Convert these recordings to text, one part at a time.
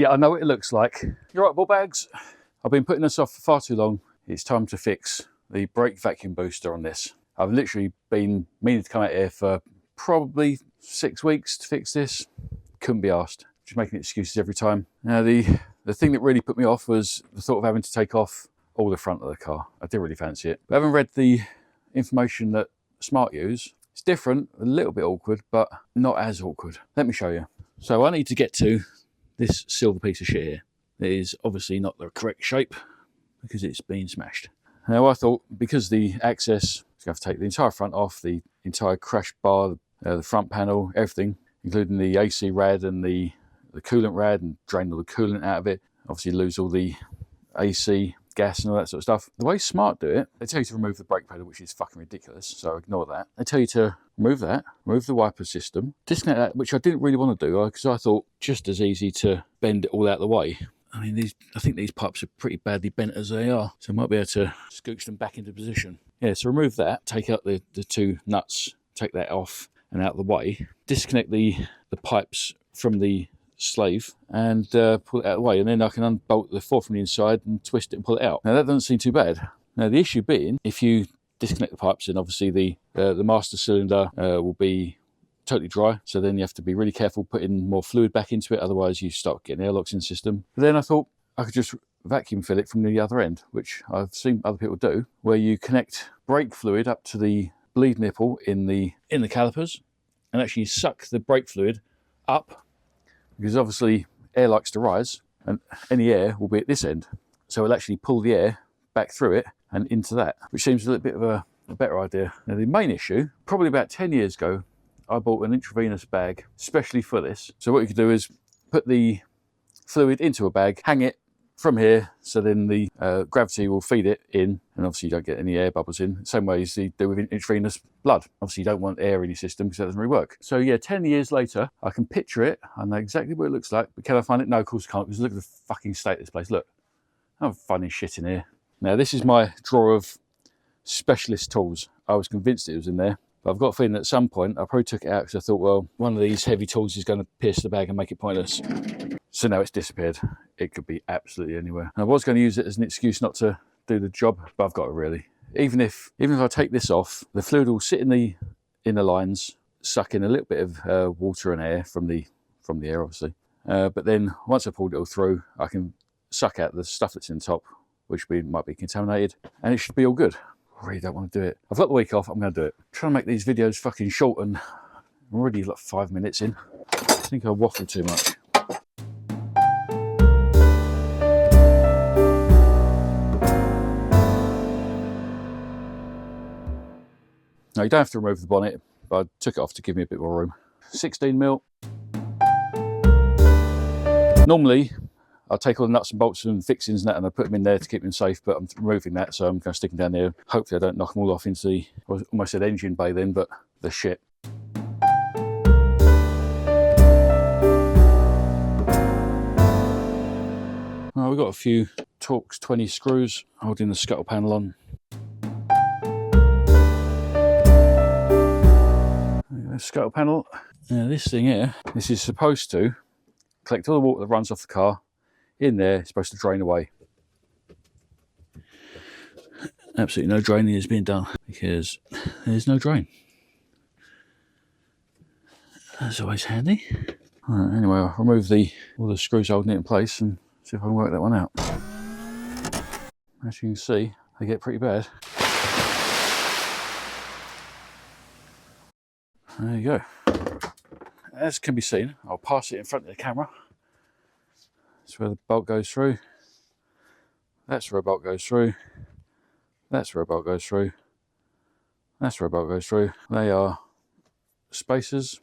Yeah, I know what it looks like. You're right, ball bags. I've been putting this off for far too long. It's time to fix the brake vacuum booster on this. I've literally been meaning to come out here for probably 6 weeks to fix this. Couldn't be asked. Just making excuses every time. Now the thing that really put me off was the thought of having to take off all the front of the car. I didn't really fancy it. I haven't read the information that Smart use. It's different, a little bit awkward, but not as awkward. Let me show you. So I need to get to this silver piece of shit here. It is obviously not the correct shape because it's been smashed. Now I thought because the access, you have to take the entire front off, the entire crash bar, the front panel, everything, including the AC rad and the coolant rad, and drain all the coolant out of it. Obviously lose all the AC gas and all that sort of stuff. The way Smart do it, they tell you to remove the brake pedal, which is fucking ridiculous, so ignore that. They tell you to remove that, remove the wiper system, disconnect that, which I didn't really want to do because I thought just as easy to bend it all out of the way. I mean, I think these pipes are pretty badly bent as they are, so I might be able to scooch them back into position. Yeah, so remove that, take out the two nuts, take that off and out of the way, disconnect the pipes from the slave and pull it out of the way, and then I can unbolt the four from the inside and twist it and pull it out. Now that doesn't seem too bad. Now the issue being, if you disconnect the pipes, then obviously the master cylinder will be totally dry, so then you have to be really careful putting more fluid back into it, otherwise you start getting airlocks in the system. But then I thought I could just vacuum fill it from the other end, which I've seen other people do, where you connect brake fluid up to the bleed nipple in the calipers and actually suck the brake fluid up, because obviously air likes to rise and any air will be at this end, so it'll actually pull the air back through it and into that, which seems a little bit of a better idea. Now the main issue, probably about 10 years ago, I bought an intravenous bag especially for this. So what you could do is put the fluid into a bag, hang it from here, so then the gravity will feed it in, and obviously you don't get any air bubbles in. Same way as you do with intravenous blood. Obviously you don't want air in your system because that doesn't really work. So yeah, 10 years later, I can picture it. I know exactly what it looks like, but can I find it? No, of course I can't, because look at the fucking state of this place. Look, I'm finding shit in here. Now this is my drawer of specialist tools. I was convinced it was in there, but I've got a feeling at some point I probably took it out because I thought, well, one of these heavy tools is going to pierce the bag and make it pointless. So now it's disappeared. It could be absolutely anywhere. And I was going to use it as an excuse not to do the job, but I've got to really. Even if I take this off, the fluid will sit in the inner lines, suck in a little bit of water and air from the air, obviously. But then once I pulled it all through, I can suck out the stuff that's in the top, which might be contaminated, and it should be all good. I really don't want to do it. I've got the week off, I'm going to do it. I'm trying to make these videos fucking short, and I'm already like 5 minutes in. I think I waffle too much. Now you don't have to remove the bonnet, but I took it off to give me a bit more room. 16mm. Normally, I'll take all the nuts and bolts and fixings and that, and I put them in there to keep them safe, but I'm removing that, so I'm going to stick them down there. Hopefully I don't knock them all off into the, I almost said engine bay then, but the shit. Well, we've got a few Torx 20 screws holding the scuttle panel on. Scuttle panel. Now this thing here, this is supposed to collect all the water that runs off the car in there. It's supposed to drain away. Absolutely no draining is being done because there's no drain. That's always handy. Right, anyway, I'll remove all the screws holding it in place and see if I can work that one out. As you can see, they get pretty bad. There you go. As can be seen, I'll pass it in front of the camera. That's where the bolt goes through. That's where a bolt goes through. That's where a bolt goes through. That's where a bolt goes through. They are spacers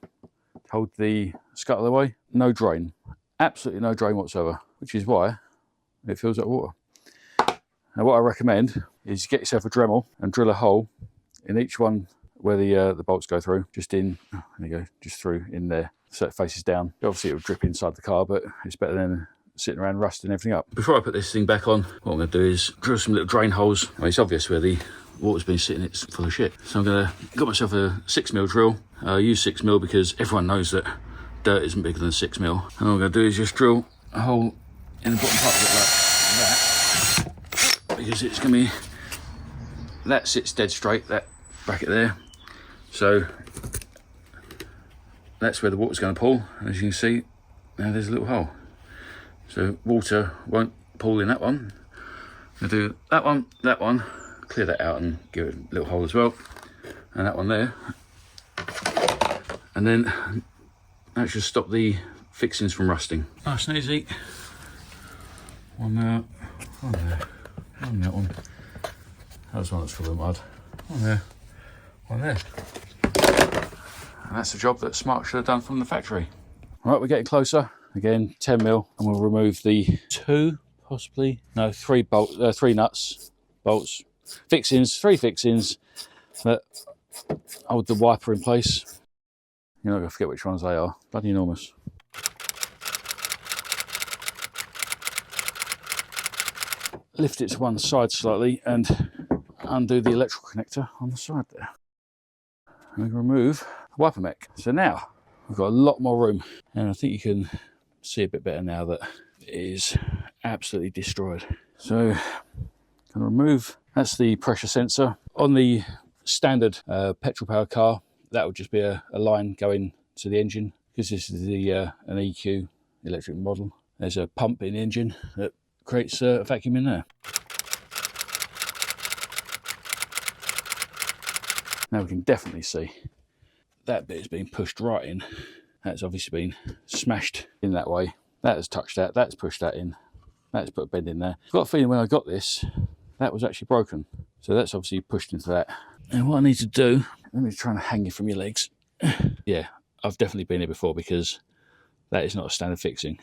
to hold the scuttle away. No drain. Absolutely no drain whatsoever, which is why it fills up water. Now what I recommend is get yourself a Dremel and drill a hole in each one where the bolts go through, just in, there you go, just through in there, so it faces down. Obviously it will drip inside the car, but it's better than sitting around rusting everything up. Before I put this thing back on, what I'm going to do is drill some little drain holes. I mean, it's obvious where the water's been sitting, it's full of shit. So I'm going to got myself a 6mm drill. I use 6mm because everyone knows that dirt isn't bigger than 6mm. And all I'm going to do is just drill a hole in the bottom part of it like that, because it's going to be, that sits dead straight, that bracket there, so that's where the water's going to pool. As you can see, now there's a little hole, so water won't pool in that one. I'm going to do that one, clear that out and give it a little hole as well, and that one there, and then that should stop the fixings from rusting. Nice and easy. One there, one there, one that one. That's one that's full of mud. One there, one there. And that's the job that Smart should have done from the factory. Right, we're getting closer. Again, 10mm, and we'll remove the three nuts, bolts, fixings, 3 fixings that hold the wiper in place. You're not going to forget which ones they are. Bloody enormous. Lift it to one side slightly and undo the electrical connector on the side there. And we can remove the wiper mech. So now we've got a lot more room, and I think you can see a bit better now that it is absolutely destroyed. So I'm going to remove, that's the pressure sensor. On the standard petrol powered car, that would just be a line going to the engine, because this is the an EQ electric model. There's a pump in the engine that creates a vacuum in there. Now we can definitely see that bit has been pushed right in. That's obviously been smashed in that way. That has touched that, that's pushed that in. That's put a bend in there. I've got a feeling when I got this, that was actually broken. So that's obviously pushed into that. And what I need to do, let me try and hang you from your legs. Yeah, I've definitely been here before, because that is not a standard fixing.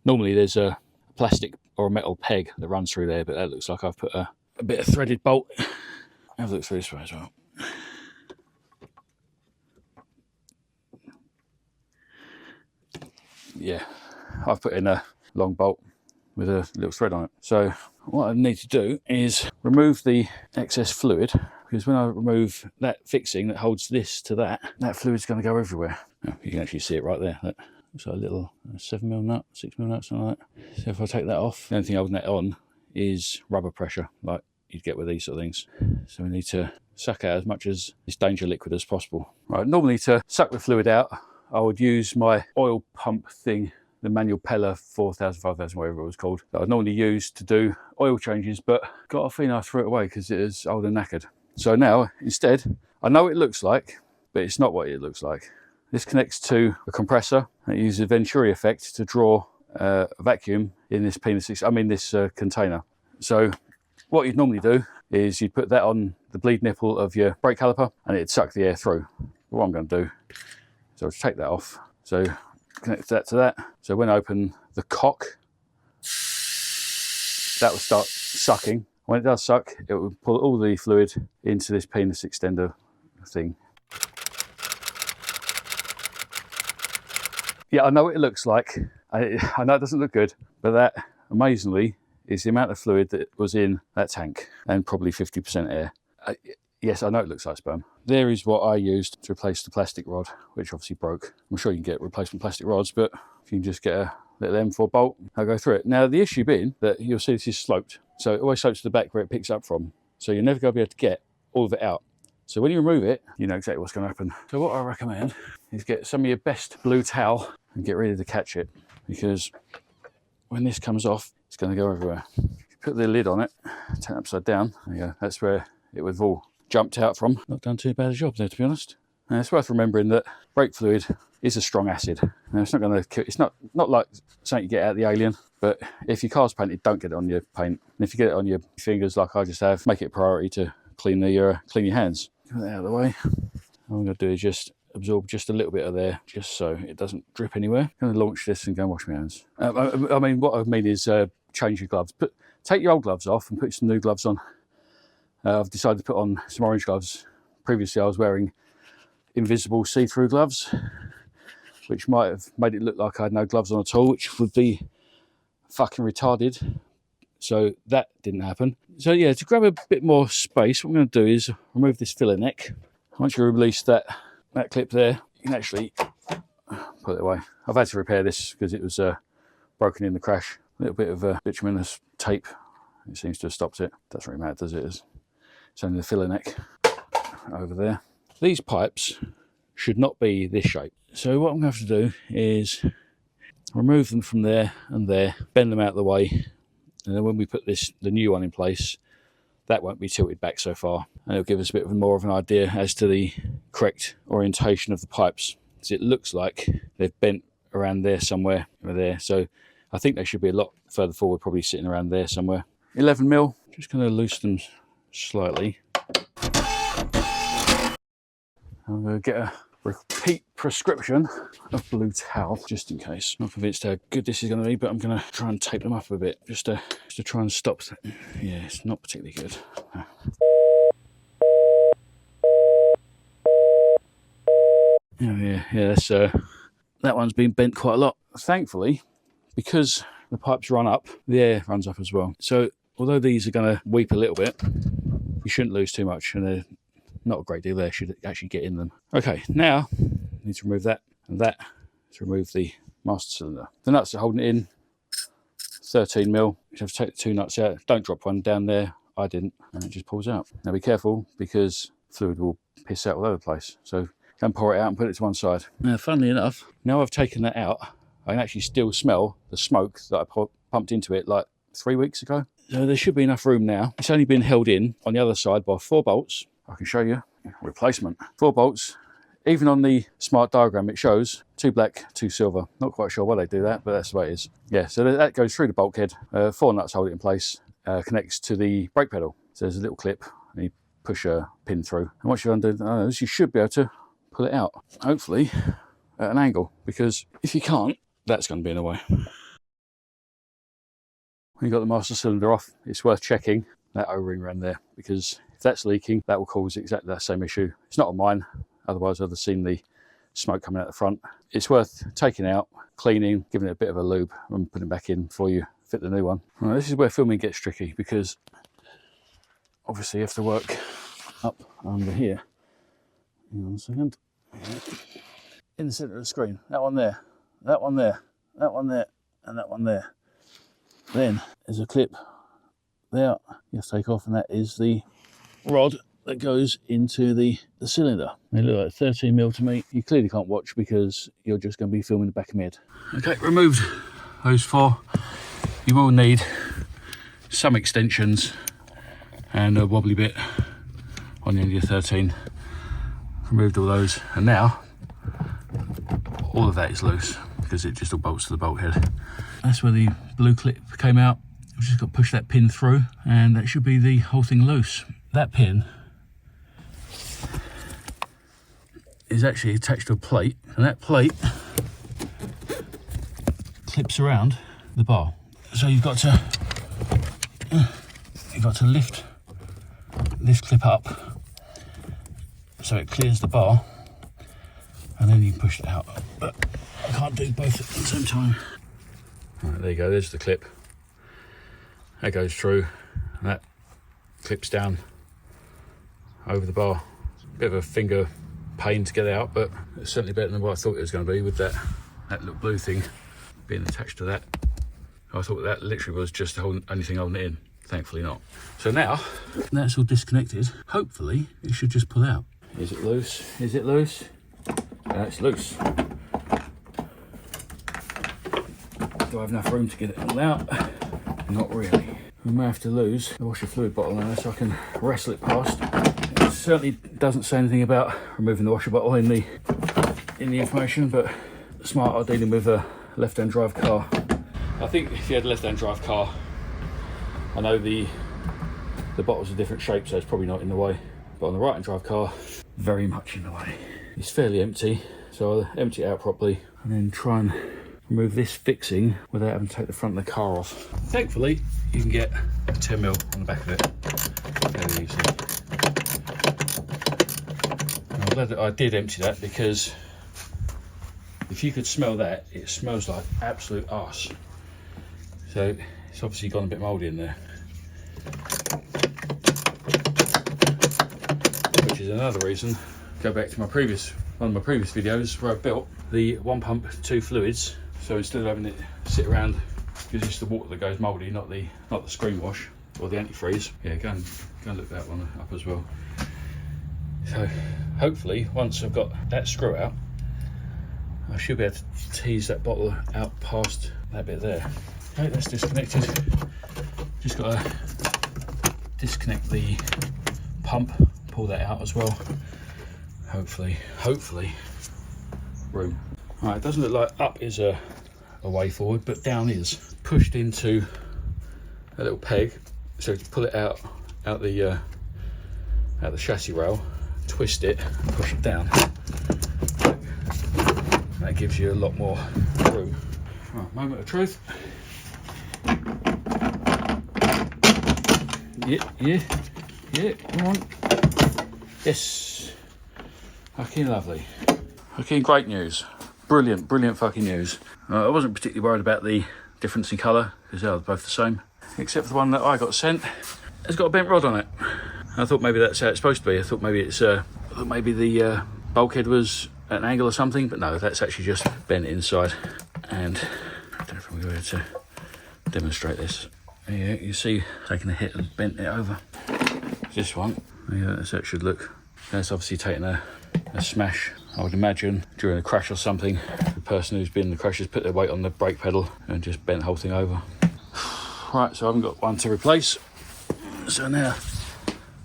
Normally there's a plastic or a metal peg that runs through there, but that looks like I've put a bit of threaded bolt. Have a look through this way as well. Yeah, I've put in a long bolt with a little thread on it. So what I need to do is remove the excess fluid, because when I remove that fixing that holds this to that fluid's going to go everywhere. Oh, you can actually see it right there. That looks like a little 7mm nut, 6mm nut, something like that. So if I take that off, the only thing holding that on is rubber pressure, like you'd get with these sort of things. So we need to suck out as much as this danger liquid as possible. Right, normally to suck the fluid out, I would use my oil pump thing, the manual Peller 4000, 5000, whatever it was called, that I normally use to do oil changes, but got a feeling I threw it away because it is old and knackered. So now, instead, I know what it looks like, but it's not what it looks like. This connects to a compressor that uses a Venturi effect to draw a vacuum in this this container. So what you'd normally do is you'd put that on the bleed nipple of your brake caliper and it'd suck the air through. But what I'm going to do is I'll just take that off. So connect that to that. So when I open the cock, that will start sucking. When it does suck, it will pull all the fluid into this penis extender thing. Yeah, I know what it looks like. I know it doesn't look good, but that, amazingly, is the amount of fluid that was in that tank, and probably 50% air. Yes, I know it looks like sperm. There is what I used to replace the plastic rod, which obviously broke. I'm sure you can get replacement plastic rods, but if you can just get a little M4 bolt, I'll go through it. Now, the issue being that you'll see this is sloped. So it always slopes to the back where it picks up from. So you're never going to be able to get all of it out. So when you remove it, you know exactly what's going to happen. So what I recommend is get some of your best blue towel and get ready to catch it, because when this comes off, it's going to go everywhere. If you put the lid on it, turn it upside down, there you go. That's where it would have all jumped out from. Not done too bad a job there, to be honest. And it's worth remembering that brake fluid is a strong acid. Now, it's not going to, it's not like something you get out of the Alien, but if your car's painted, don't get it on your paint. And if you get it on your fingers like I just have, make it a priority to clean your hands. Get that out of the way. All I'm going to do is just absorb just a little bit of there, just so it doesn't drip anywhere. I'm going to launch this and go and wash my hands. I mean, what I mean is change your gloves. Take your old gloves off and put some new gloves on. I've decided to put on some orange gloves. Previously I was wearing invisible see-through gloves, which might have made it look like I had no gloves on at all, which would be fucking retarded. So that didn't happen. So yeah, to grab a bit more space, what I'm going to do is remove this filler neck. Once you release that clip there, you can actually put it away. I've had to repair this because it was broken in the crash. A little bit of bituminous tape. It seems to have stopped it. Doesn't really matter, does it? It's only the filler neck over there. These pipes should not be this shape. So what I'm going to have to do is remove them from there and there, bend them out of the way, and then when we put the new one in place, that won't be tilted back so far, and it'll give us a bit more of an idea as to the correct orientation of the pipes. So it looks like they've bent around there somewhere, over there. So I think they should be a lot further forward, probably sitting around there somewhere. 11mm, just going to loosen them slightly. I'm going to get a repeat prescription of blue towel, just in case. Not convinced how good this is going to be, but I'm going to try and tape them up a bit, just to try and stop that. Yeah, it's not particularly good. Oh yeah, that's that one's been bent quite a lot. Thankfully, because the pipes run up, the air runs up as well. So although these are going to weep a little bit, you shouldn't lose too much, and they're not a great deal there, should actually get in them. Okay, now I need to remove that and that to remove the master cylinder. The nuts are holding it in, 13mm. You have to take the two nuts out. Don't drop one down there. I didn't, and it just pulls out. Now be careful, because fluid will piss out all over the place. So don't pour it out and put it to one side. Now, funnily enough, now I've taken that out, I can actually still smell the smoke that I pumped into it like 3 weeks ago. So there should be enough room now. It's only been held in on the other side by 4 bolts. I can show you. Replacement. 4 bolts. Even on the smart diagram it shows 2 black, 2 silver. Not quite sure why they do that, but that's the way it is. Yeah, so that goes through the bulkhead. 4 nuts hold it in place. Connects to the brake pedal. So there's a little clip and you push a pin through. And once you've undone this, you should be able to pull it out. Hopefully at an angle, because if you can't, that's going to be in the way. When you've got the master cylinder off, it's worth checking that O-ring around there, because if that's leaking, that will cause exactly that same issue. It's not on mine, otherwise I'd have seen the smoke coming out the front. It's worth taking out, cleaning, giving it a bit of a lube, and putting it back in before you fit the new one. Right, this is where filming gets tricky, because obviously you have to work up under here. Hang on a second. In the centre of the screen, that one there, that one there, that one there, and that one there. Then there's a clip there you have to take off, and that is the rod that goes into the cylinder. They look like 13mm to me. You clearly can't watch because you're just going to be filming the back of my head. Okay, removed those 4. You will need some extensions and a wobbly bit on the end of your 13. Removed all those, and now all of that is loose because it just all bolts to the bulkhead. That's where the blue clip came out. We've just got to push that pin through, and that should be the whole thing loose. That pin is actually attached to a plate, and that plate clips around the bar. So you've got to lift this clip up so it clears the bar, and then you can push it out. But I can't do both at the same time. Right, there you go, there's the clip. That goes through, and that clips down over the bar. Bit of a finger pain to get out, but it's certainly better than what I thought it was going to be with that little blue thing being attached to that. I thought that literally was just the only thing holding it in. Thankfully not. So now that's all disconnected. Hopefully it should just pull out. Is it loose? Is it loose? It's loose. Do I have enough room to get it all out? Not really. We may have to lose the washer fluid bottle now so I can wrestle it past. It certainly doesn't say anything about removing the washer bottle in the information, but smart are dealing with a left-hand drive car. I think if you had a left-hand drive car, I know the bottle's a different shape, so it's probably not in the way. But on the right-hand drive car, very much in the way. It's fairly empty, so I'll empty it out properly and then try and remove this fixing without having to take the front of the car off. Thankfully, you can get a 10mm on the back of it fairly easily. I'm glad that I did empty that, because if you could smell that, it smells like absolute arse. So it's obviously gone a bit mouldy in there. Which is another reason, go back to one of my previous videos where I built the 1 pump 2 fluids. So instead of having it sit around because it's the water that goes mouldy, not the screen wash or the antifreeze. Yeah, go and look that one up as well. So hopefully once I've got that screw out, I should be able to tease that bottle out past that bit there. Okay, that's disconnected. Just got to disconnect the pump, pull that out as well. Hopefully room. Alright, it doesn't look like up is a way forward, but down is. Pushed into a little peg, so to pull it out the chassis rail, twist it, push it down. That gives you a lot more room. Right, moment of truth. Yeah, come on. Yes. Fucking lovely. Fucking great news. Brilliant fucking news. I wasn't particularly worried about the difference in colour, because they are both the same. Except for the one that I got sent. It's got a bent rod on it. I thought maybe that's how it's supposed to be. I thought maybe the bulkhead was at an angle or something, but no, that's actually just bent inside. And I don't know if I'm going to demonstrate this. Yeah, you see, taking a hit and bent it over. This one, yeah, that's how it should look. That's obviously taken a smash. I would imagine during a crash or something, the person who's been in the crash has put their weight on the brake pedal and just bent the whole thing over. Right, so I haven't got one to replace. So now,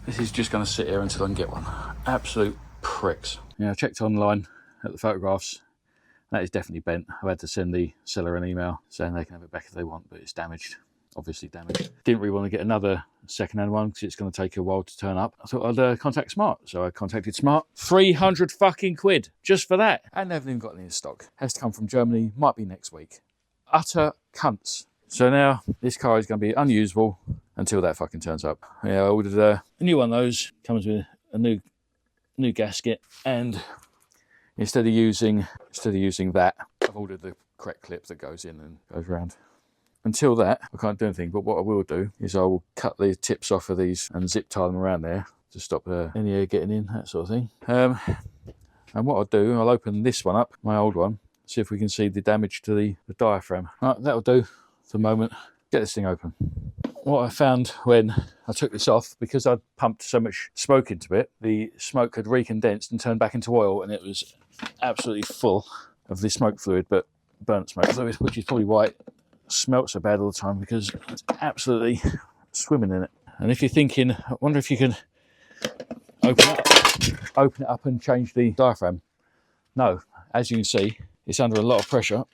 this is just going to sit here until I can get one. Absolute pricks. Yeah, I checked online at the photographs. That is definitely bent. I've had to send the seller an email saying they can have it back if they want, but it's damaged. Obviously damaged. Didn't really want to get another second-hand one because it's going to take a while to turn up. I thought I'd contact Smart, so I contacted Smart. 300 fucking quid just for that, and they haven't even got any in stock. Has to come from Germany. Might be next week. Utter cunts. So now this car is going to be unusable until that fucking turns up. Yeah, I ordered a new one of those. Comes with a new gasket, and instead of using that, I've ordered the correct clip that goes in and goes around. Until that, I can't do anything, but what I will do is I will cut the tips off of these and zip tie them around there to stop any air getting in, that sort of thing. And what I'll do, I'll open this one up, my old one, see if we can see the damage to the diaphragm. Right, that'll do for the moment. Get this thing open. What I found when I took this off, because I'd pumped so much smoke into it, the smoke had recondensed and turned back into oil, and it was absolutely full of the smoke fluid, but burnt smoke fluid, which is probably why it smelt so bad all the time, because it's absolutely swimming in it. And if you're thinking, I wonder if you can open it up and change the diaphragm. No, as you can see, it's under a lot of pressure,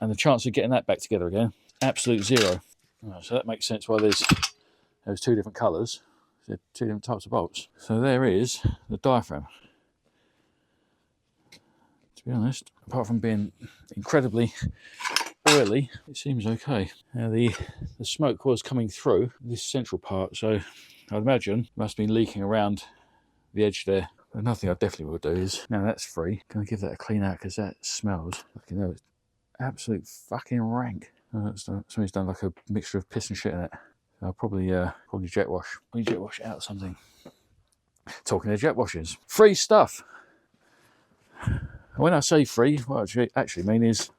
and the chance of getting that back together again, absolute zero. Right, so that makes sense why there's two different colours, so two different types of bolts. So there is the diaphragm. To be honest, apart from being incredibly oily, it seems okay. Now the smoke was coming through this central part, so I'd imagine it must have been leaking around the edge there. But nothing I definitely will do is, now that's free, can I give that a clean out, because that smells, fucking hell, it's absolute fucking rank. Somebody's done like a mixture of piss and shit in it. I'll probably jet wash out something. Talking of jet washes, free stuff. When I say free, what I actually mean is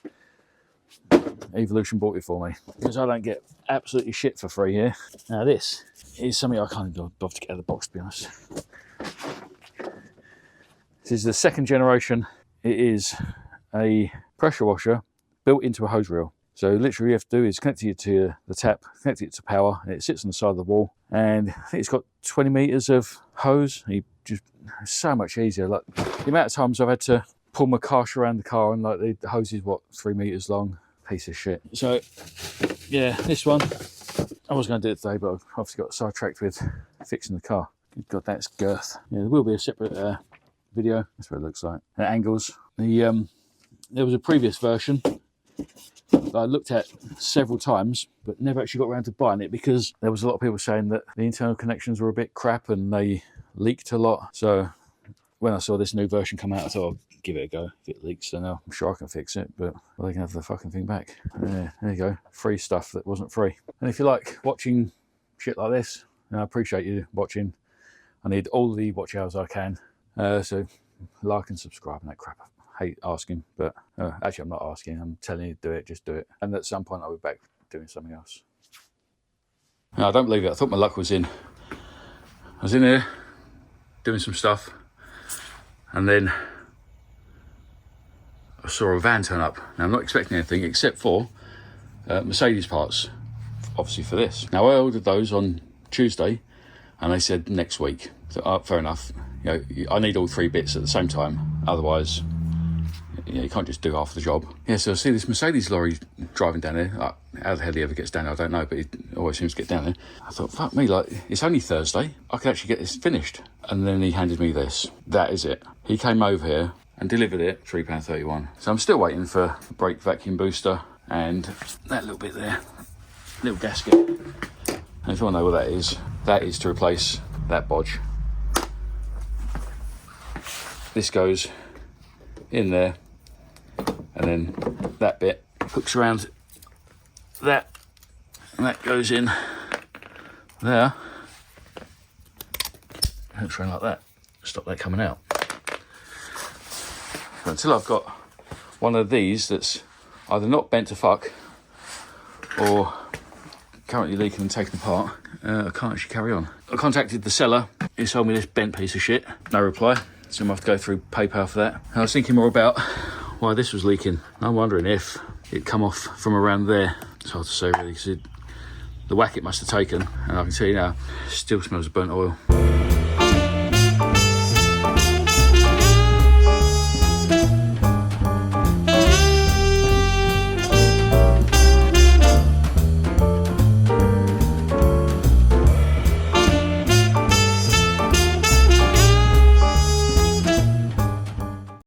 Evolution bought it for me, because I don't get absolutely shit for free here. Now this is something I can't even bother to get out of the box, to be honest. This is the second generation. It is a pressure washer built into a hose reel. So literally all you have to do is connect it to the tap, connect it to power, and it sits on the side of the wall. And I think it's got 20 metres of hose. It's so much easier. Like the amount of times I've had to pull my cash around the car, and like the hose is what, 3 metres long. Piece of shit. So yeah, this one I was going to do it today, but I've obviously got sidetracked with fixing the car. Good God, that's girth. Yeah, there will be a separate video. That's what it looks like. At angles. There was a previous version that I looked at several times, but never actually got around to buying it, because there was a lot of people saying that the internal connections were a bit crap and they leaked a lot. So when I saw this new version come out, I thought I'll give it a go. If it leaks, then I'm sure I can fix it, but they can have the fucking thing back. Yeah, there you go. Free stuff that wasn't free. And if you like watching shit like this, I appreciate you watching. I need all the watch hours I can. So like and subscribe and that crap. hate asking, but actually I'm not asking, I'm telling you to do it, just do it. And at some point I'll be back doing something else. No, I don't believe it. I thought my luck was in. I was in there doing some stuff, and then I saw a van turn up. Now I'm not expecting anything except for Mercedes parts, obviously for this. Now I ordered those on Tuesday, and they said next week. So fair enough. You know, I need all 3 bits at the same time, otherwise, you know, you can't just do half the job. Yeah, so I see this Mercedes lorry driving down there. How the hell he ever gets down there, I don't know, but he always seems to get down there. I thought, fuck me, like, it's only Thursday. I could actually get this finished. And then he handed me this. That is it. He came over here and delivered it, £3.31. So I'm still waiting for the brake vacuum booster and that little bit there, little gasket. And if you want to know what that is to replace that bodge. This goes in there, and then that bit hooks around that, and that goes in there, hooks around like that, stop that coming out. But until I've got one of these that's either not bent to fuck or currently leaking and taken apart, I can't actually carry on. I contacted the seller, he sold me this bent piece of shit, no reply. So I'm going to have to go through PayPal for that. And I was thinking more about why this was leaking. I'm wondering if it come off from around there. It's hard to say really, because the whack it must have taken. And I can tell you now, it still smells of burnt oil.